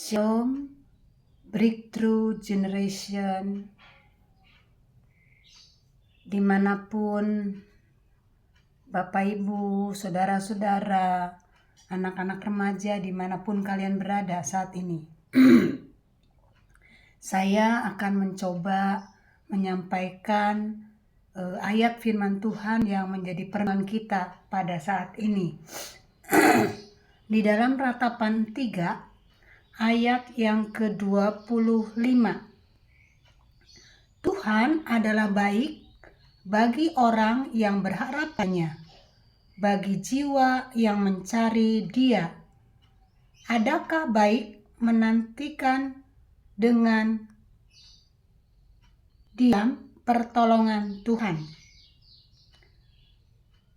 Shalom, Breakthrough Generation, dimanapun Bapak Ibu, Saudara-saudara, anak-anak remaja, dimanapun kalian berada saat ini. Saya akan mencoba menyampaikan ayat firman Tuhan yang menjadi perenungan kita pada saat ini. Di dalam Ratapan 3, ayat yang ke-25. Tuhan adalah baik bagi orang yang berharap padanya, bagi jiwa yang mencari Dia. Adakah baik menantikan dengan diam pertolongan Tuhan?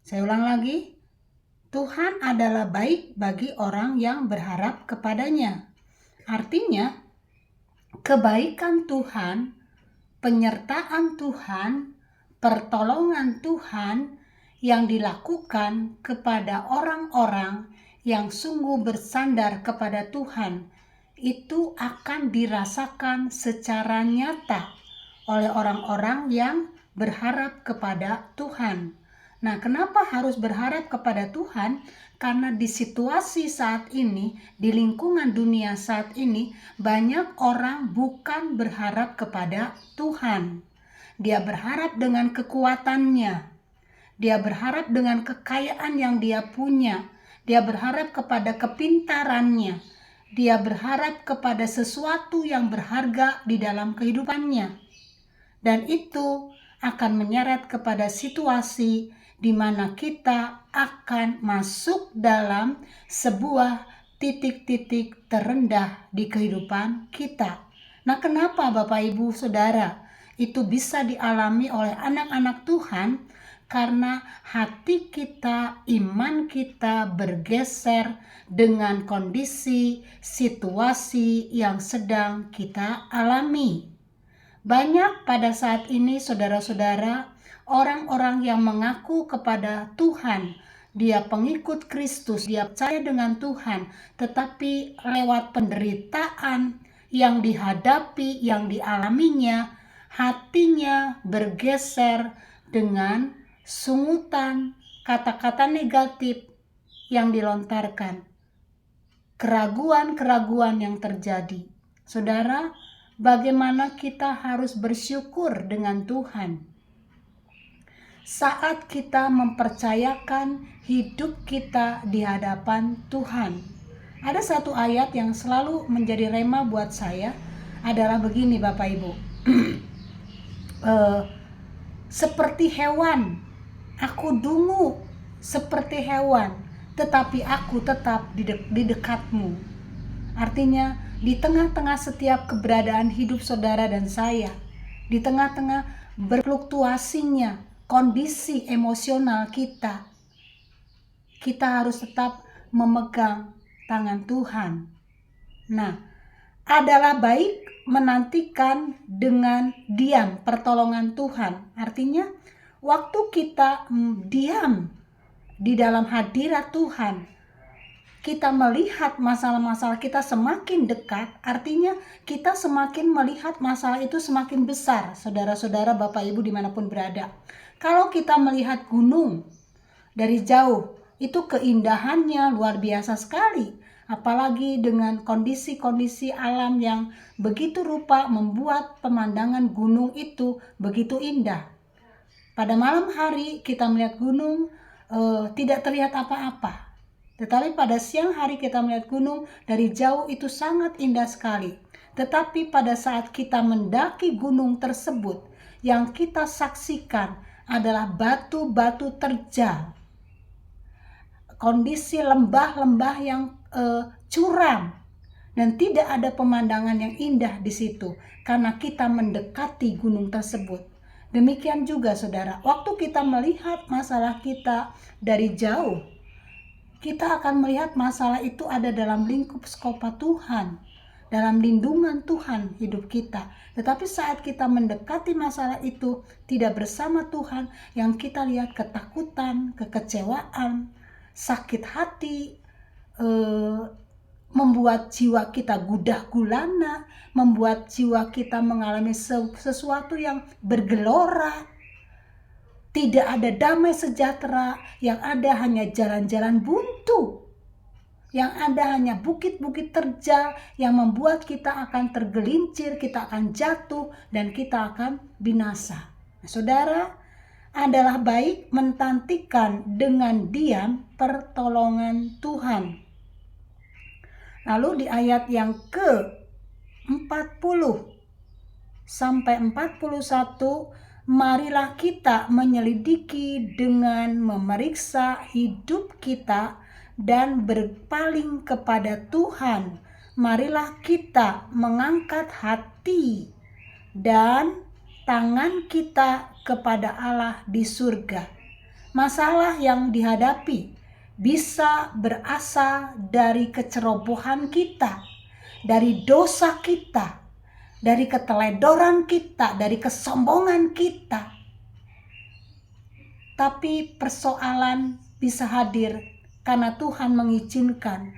Saya ulang lagi, Tuhan adalah baik bagi orang yang berharap kepadanya. Artinya, kebaikan Tuhan, penyertaan Tuhan, pertolongan Tuhan yang dilakukan kepada orang-orang yang sungguh bersandar kepada Tuhan itu akan dirasakan secara nyata oleh orang-orang yang berharap kepada Tuhan. Nah, kenapa harus berharap kepada Tuhan? Karena di situasi saat ini, di lingkungan dunia saat ini, banyak orang bukan berharap kepada Tuhan. Dia berharap dengan kekuatannya. Dia berharap dengan kekayaan yang dia punya. Dia berharap kepada kepintarannya. Dia berharap kepada sesuatu yang berharga di dalam kehidupannya. Dan itu akan menyeret kepada situasi di mana kita akan masuk dalam sebuah titik-titik terendah di kehidupan kita. Nah, kenapa Bapak Ibu Saudara itu bisa dialami oleh anak-anak Tuhan? Karena hati kita, iman kita bergeser dengan kondisi situasi yang sedang kita alami. Banyak pada saat ini saudara-saudara, orang-orang yang mengaku kepada Tuhan, dia pengikut Kristus, dia percaya dengan Tuhan, tetapi lewat penderitaan yang dihadapi, yang dialaminya, hatinya bergeser dengan sungutan, kata-kata negatif yang dilontarkan, keraguan-keraguan yang terjadi. Saudara, bagaimana kita harus bersyukur dengan Tuhan saat kita mempercayakan hidup kita di hadapan Tuhan. Ada satu ayat yang selalu menjadi rema buat saya adalah begini Bapak Ibu. Seperti hewan, aku dungu seperti hewan, tetapi aku tetap di dekatmu. Artinya, di tengah-tengah setiap keberadaan hidup saudara dan saya, di tengah-tengah berfluktuasinya kondisi emosional kita, kita harus tetap memegang tangan Tuhan. Nah, adalah baik menantikan dengan diam pertolongan Tuhan. Artinya, waktu kita diam di dalam hadirat Tuhan, kita melihat masalah-masalah kita semakin dekat, artinya kita semakin melihat masalah itu semakin besar, saudara-saudara, Bapak Ibu dimanapun berada. Kalau kita melihat gunung dari jauh, itu keindahannya luar biasa sekali, apalagi dengan kondisi-kondisi alam yang begitu rupa membuat pemandangan gunung itu begitu indah. Pada malam hari kita melihat gunung tidak terlihat apa-apa. Tetapi pada siang hari kita melihat gunung dari jauh itu sangat indah sekali. Tetapi pada saat kita mendaki gunung tersebut, yang kita saksikan adalah batu-batu terjal. Kondisi lembah-lembah yang curam. Dan tidak ada pemandangan yang indah di situ. Karena kita mendekati gunung tersebut. Demikian juga saudara, waktu kita melihat masalah kita dari jauh, kita akan melihat masalah itu ada dalam lingkup skopa Tuhan, dalam lindungan Tuhan hidup kita. Tetapi saat kita mendekati masalah itu tidak bersama Tuhan, yang kita lihat ketakutan, kekecewaan, sakit hati, membuat jiwa kita gundah gulana, membuat jiwa kita mengalami sesuatu yang bergelora. Tidak ada damai sejahtera, yang ada hanya jalan-jalan buntu. Yang ada hanya bukit-bukit terjal yang membuat kita akan tergelincir, kita akan jatuh, dan kita akan binasa. Nah, saudara, adalah baik menantikan dengan diam pertolongan Tuhan. Lalu di ayat yang ke-40 sampai 41, marilah kita menyelidiki dengan memeriksa hidup kita dan berpaling kepada Tuhan. Marilah kita mengangkat hati dan tangan kita kepada Allah di surga. Masalah yang dihadapi bisa berasal dari kecerobohan kita, dari dosa kita, dari keteledoran kita, dari kesombongan kita. Tapi persoalan bisa hadir karena Tuhan mengizinkan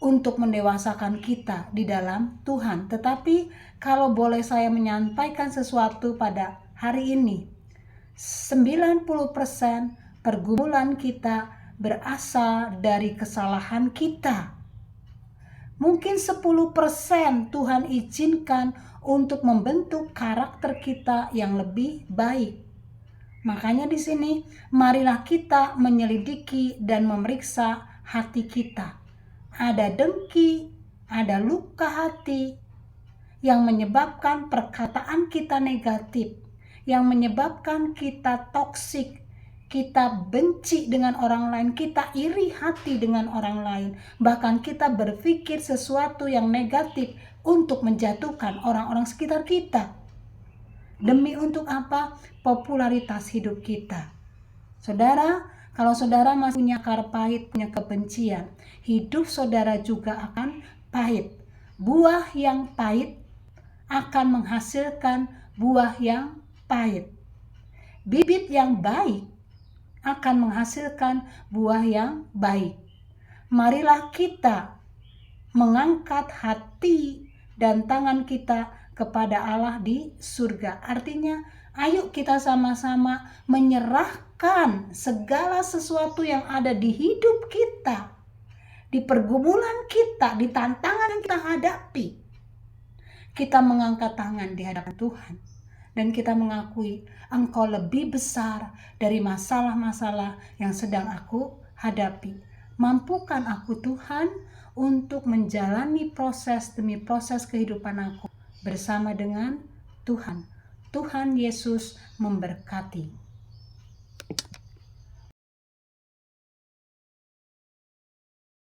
untuk mendewasakan kita di dalam Tuhan. Tetapi kalau boleh saya menyampaikan sesuatu pada hari ini, 90% pergumulan kita berasal dari kesalahan kita. Mungkin 10% Tuhan izinkan untuk membentuk karakter kita yang lebih baik. Makanya di sini marilah kita menyelidiki dan memeriksa hati kita. Ada dengki, ada luka hati yang menyebabkan perkataan kita negatif, yang menyebabkan kita toksik, kita benci dengan orang lain, kita iri hati dengan orang lain, bahkan kita berpikir sesuatu yang negatif untuk menjatuhkan orang-orang sekitar kita. Demi untuk apa? Popularitas hidup kita. Saudara, kalau saudara masih punya akar pahit, punya kebencian, hidup saudara juga akan pahit. Buah yang pahit akan menghasilkan buah yang pahit. Bibit yang baik akan menghasilkan buah yang baik. Marilah kita mengangkat hati dan tangan kita kepada Allah di surga. Artinya, ayo kita sama-sama menyerahkan segala sesuatu yang ada di hidup kita, di pergumulan kita, di tantangan yang kita hadapi. Kita mengangkat tangan di hadapan Tuhan dan kita mengakui, Engkau lebih besar dari masalah-masalah yang sedang aku hadapi. Mampukan aku Tuhan untuk menjalani proses demi proses kehidupan aku bersama dengan Tuhan. Tuhan Yesus memberkati.